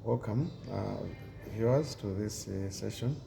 Welcome, viewers, to this session.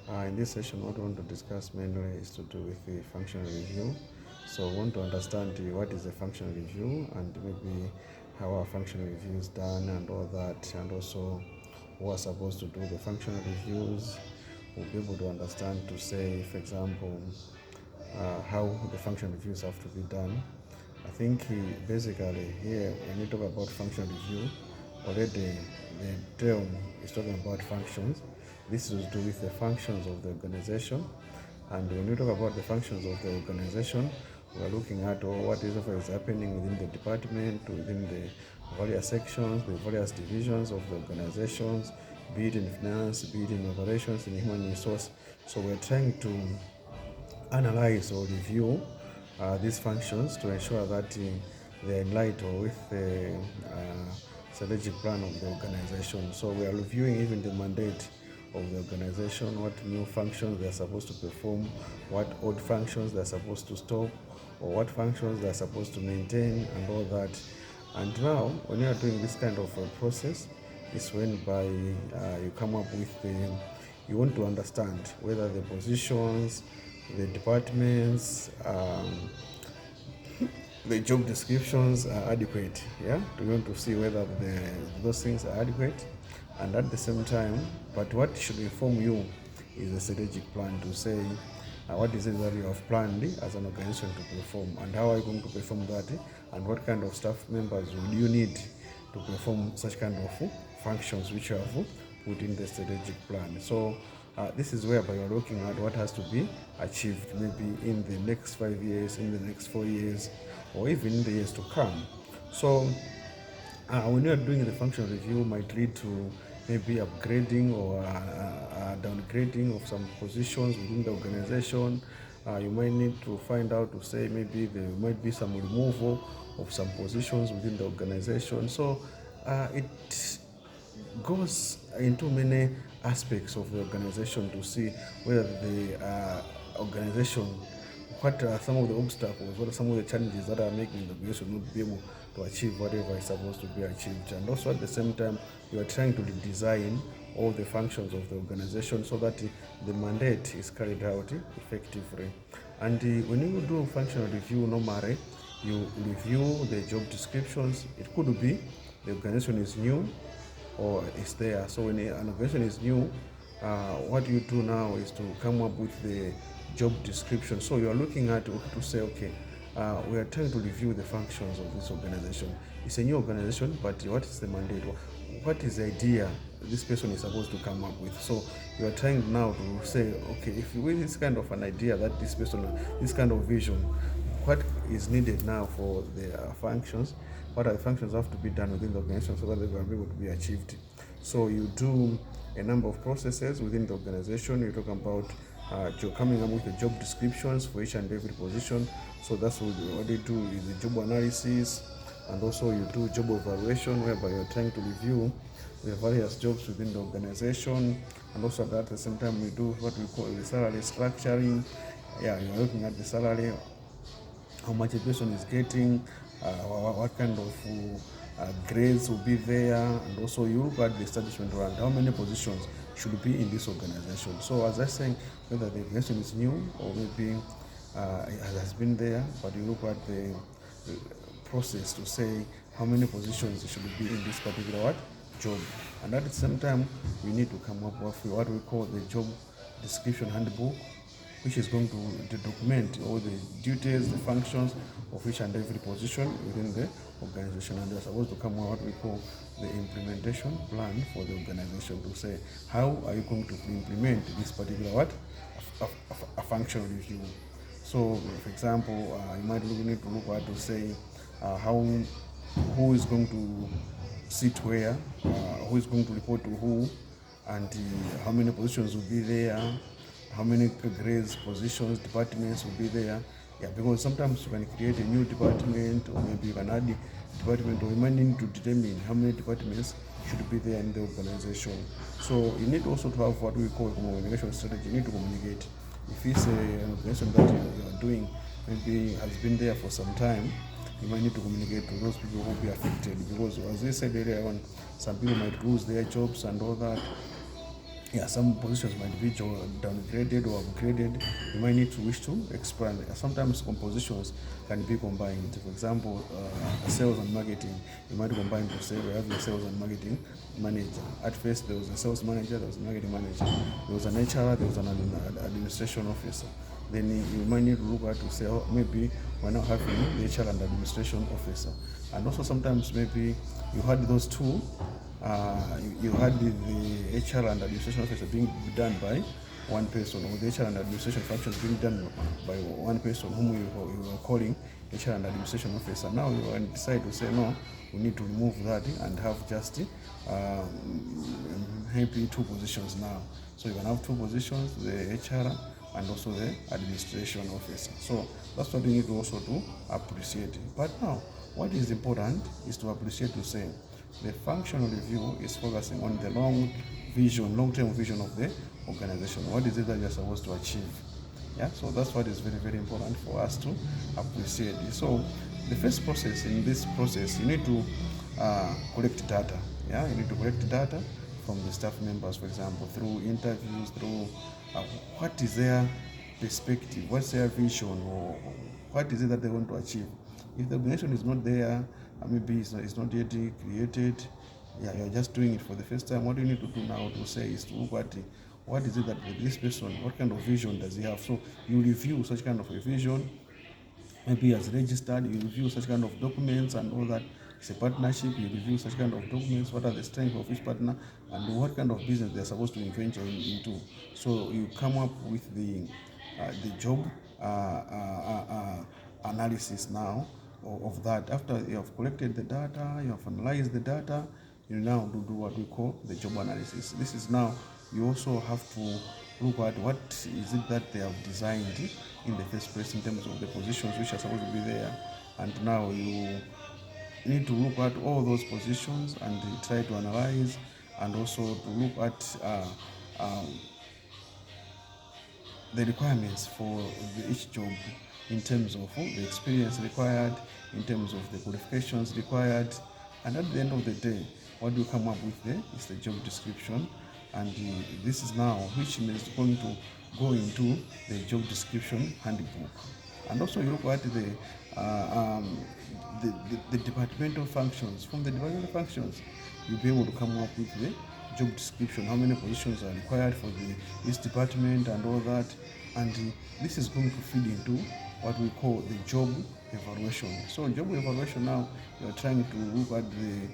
In this session, what we want to discuss mainly is to do with the functional review. So, we want to understand what is a functional review and maybe how a functional review is done and all that, and also who are supposed to do the functional reviews. We'll be able to understand to say, for example, how the functional reviews have to be done. I think basically here when we talk about functional review, already the term is talking about functions. This is to do with the functions of the organization. And when we talk about the functions of the organization, we are looking at what is happening within the department, within the various sections, the various divisions of the organizations, be it in finance, be it in operations, in human resource. So we're trying to analyze or review these functions to ensure that they are in light or with the strategic plan of the organization. So we are reviewing even the mandate of the organization, what new functions they are supposed to perform, what old functions they are supposed to stop, or what functions they are supposed to maintain, and all that. And now, when you are doing this kind of a process, is when by you come up with you want to understand whether the positions, the departments, the job descriptions are adequate. Yeah, we want to see whether those things are adequate, and at the same time, but what should inform you is a strategic plan to say what is it that you have planned as an organization to perform, and how are you going to perform that, and what kind of staff members would you need to perform such kind of functions which you have put in the strategic plan. So this is whereby you're looking at what has to be achieved maybe in the next 5 years, in the next 4 years, or even in the years to come. So when you are doing the functional review, might lead to maybe upgrading or downgrading of some positions within the organization. You might need to find out to say maybe there might be some removal of some positions within the organization. So it goes into many aspects of the organization to see whether the organization, what are some of the obstacles, what are some of the challenges that are making the organization not be able to achieve whatever is supposed to be achieved. And also at the same time, you are trying to redesign all the functions of the organization so that the mandate is carried out effectively. And when you do functional review, normally you review the job descriptions. It could be the organization is new or is there. So when an organization is new, what you do now is to come up with the job description. So you are looking at to say, okay, we are trying to review the functions of this organization. It's a new organization, but what is the mandate? What is the idea this person is supposed to come up with? So you are trying now to say, okay, if with this kind of an idea that this person, this kind of vision, what is needed now for the functions, what are the functions have to be done within the organization so that they will be able to be achieved. So you do a number of processes within the organization. You talk about you're coming up with the job descriptions for each and every position. So that's what they do is the job analysis, and also you do job evaluation whereby you're trying to review the various jobs within the organization, and also at the same time we do what we call the salary structuring. Yeah, you're looking at the salary, how much a person is getting, what kind of grades will be there, and also you look at the establishment around how many positions should be in this organization. So as I was saying, whether the organization is new or maybe it has been there, but you look at the process to say how many positions should be in this particular job. And at the same time, we need to come up with what we call the job description handbook, which is going to document all the duties, the functions of each and every position within the organization. And they're supposed to come out what we call the implementation plan for the organization to say how are you going to implement this particular a functional review. So, for example, you might need to look at to say who is going to sit where, who is going to report to who, and how many positions will be there, how many grades, positions, departments will be there. Yeah, because sometimes you can create a new department, or maybe you can add a department, or you might need to determine how many departments should be there in the organization. So you need also to have what we call a communication strategy. You need to communicate. If it's an organization that you are doing maybe has been there for some time, you might need to communicate to those people who will be affected, because as we said earlier on, Some people might lose their jobs and all that. Yeah, some positions might be downgraded or upgraded. You might need to wish to expand. Sometimes compositions can be combined. For example, sales and marketing, you might combine to say we have a sales and marketing manager. At first, there was a sales manager, there was a marketing manager, there was an HR, there was an administration officer. Then you might need to look at to say, oh, maybe we're now having the HR and administration officer. And also sometimes maybe you had those two. You had the HR and administration officer being done by one person, or the HR and administration functions being done by one person whom you were calling HR and administration officer. Now you decide to say, no, we need to remove that and have just maybe two positions now. So you can have two positions, the HR and also the administration officer. So that's what you need to also to appreciate. But now, what is important is to appreciate to say, the functional review is focusing on the long-term vision of the organization. What is it that you're supposed to achieve? Yeah, so that's what is very, very important for us to appreciate. So the first process, in this process, you need to collect data. Yeah, you need to collect data from the staff members, for example, through interviews, through what is their perspective, what's their vision, or what is it that they want to achieve. If the organization is not there, maybe it's not yet created, yeah, you're just doing it for the first time. What you need to do now to say is to look at what is it that this person, what kind of vision does he have. So you review such kind of a vision, maybe as registered, you review such kind of documents and all that. It's a partnership, you review such kind of documents, what are the strengths of each partner and what kind of business they're supposed to venture into. So you come up with the job analysis now of that. After you have collected the data, you have analyzed the data, you now do what we call the job analysis. This is now, you also have to look at what is it that they have designed in the first place in terms of the positions which are supposed to be there. And now you need to look at all those positions and try to analyze, and also to look at the requirements for each job in terms of the experience required, in terms of the qualifications required, and at the end of the day, what you come up with there is the job description, and this is now which is going to go into the job description handbook. And also you look at the departmental functions. From the departmental functions, you'll be able to come up with the job description, how many positions are required for this department and all that. And this is going to feed into what we call the job evaluation. So job evaluation, now you're trying to look at the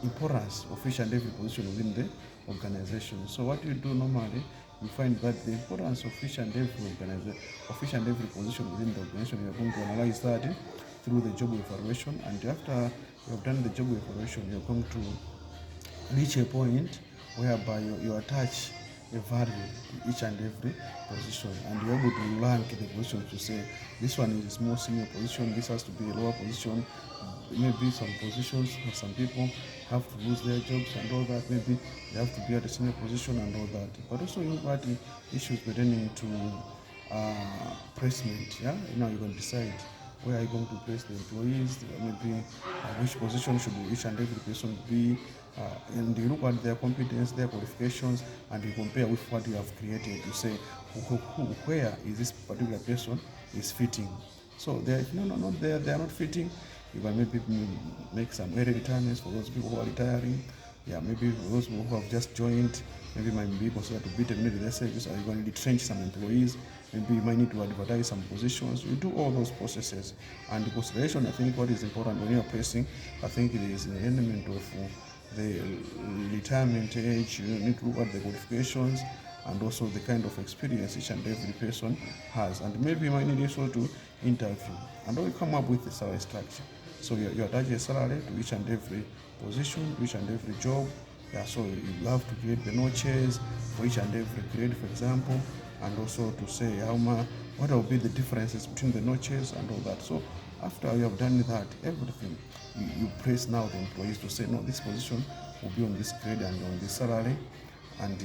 importance of each and every position within the organization. So what you do normally, you find that the importance of each and every position within the organization, you're going to analyze that through the job evaluation. And after you have done the job evaluation, you're going to reach a point whereby you attach a value to each and every position, and you're able to rank the position to say this one is more senior position, this has to be a lower position. Maybe some positions, some people have to lose their jobs and all that, maybe they have to be at a senior position and all that. But also you look at issues pertaining to placement. Yeah, now you can decide where are you going to place the employees, maybe which position should each and every person be, and you look at their competence, their qualifications, and you compare with what you have created. You say where is this particular person is fitting. So they are not fitting. You can maybe make some early retirements for those people who are retiring. Yeah, maybe for those people who have just joined, maybe might be considered to be terminated their service, or you can retrench some employees. Maybe you might need to advertise some positions. You do all those processes. And the consideration, I think what is important when you are placing, I think it is an element of the retirement age. You need to look at the qualifications and also the kind of experience each and every person has. And maybe you might need also to interview. And then you come up with a salary structure. So you attach a salary to each and every position, each and every job. Yeah, so you have to create the notches for each and every grade, for example, and also to say what will be the differences between the notches and all that. So after you have done that, everything, you place now the employees to say, no, this position will be on this grade and on this salary, and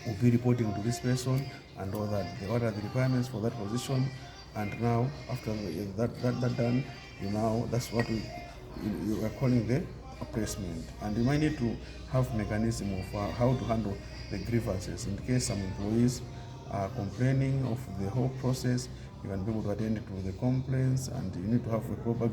will be reporting to this person and all that. What are the requirements for that position? And now after that done, that's what you are calling the placement, and you might need to have mechanism of how to handle the grievances in case some employees are complaining of the whole process. You can be able to attend to the complaints, and you need to have a proper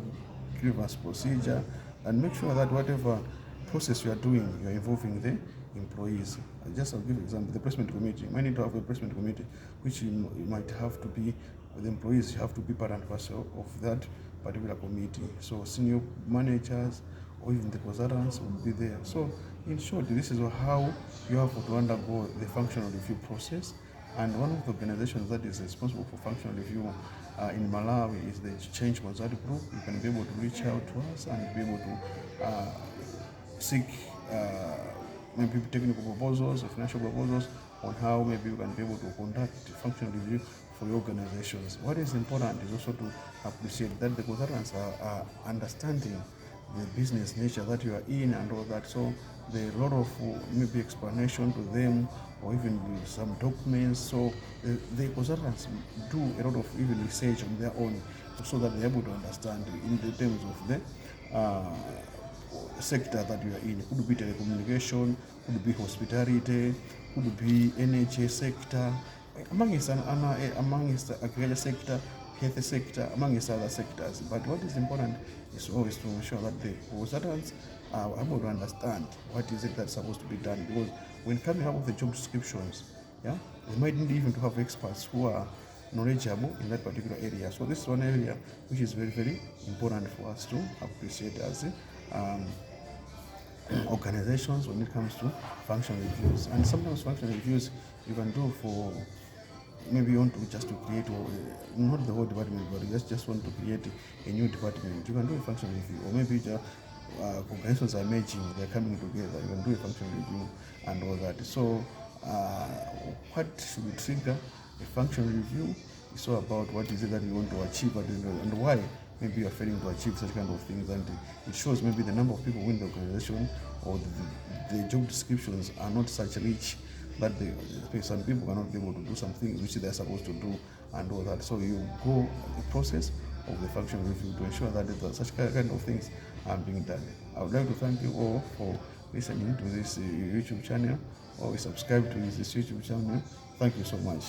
grievance procedure, and make sure that whatever process you are doing, you are involving the employees. Just I'll give an example, the placement committee. You might need to have a placement committee, which you might have to be, the employees have to be part and parcel of that particular committee. So senior managers or even the consultants will be there. So in short, this is how you have to undergo the functional review process. And one of the organizations that is responsible for functional review in Malawi is the Change Mozart Group. You can be able to reach out to us and be able to seek maybe technical proposals or financial proposals on how maybe you can be able to conduct functional review for your organizations. What is important is also to appreciate that the consultants are understanding the business nature that you are in and all that. So there are a lot of maybe explanation to them, or even some documents. So the consultants do a lot of even research on their own, so that they're able to understand in the terms of the sector that you are in. Could be telecommunication, could be hospitality, could be NHS sector, amongst agriculture sector, health sector, amongst other sectors. But what is important is always to ensure that the consultants are able to understand what is it that's supposed to be done. Because when coming up with the job descriptions, they might need even to have experts who are knowledgeable in that particular area. So this is one area which is very, very important for us to appreciate as organizations when it comes to functional reviews. And sometimes functional reviews you can do for, maybe you want to just to create, or not the whole department, but you just want to create a new department. You can do a functional review, or maybe organizations are merging, they're coming together. You can do a functional review and all that. So what should trigger a functional review? It's all about what is it that you want to achieve and why maybe you are failing to achieve such kind of things, and it shows maybe the number of people in the organization, or the job descriptions are not such rich that some people cannot be able to do something which they are supposed to do and all that. So you go the process of the functional review to ensure that such kind of things are being done. I would like to thank you all for listening to this YouTube channel, or subscribe to this YouTube channel. Thank you so much.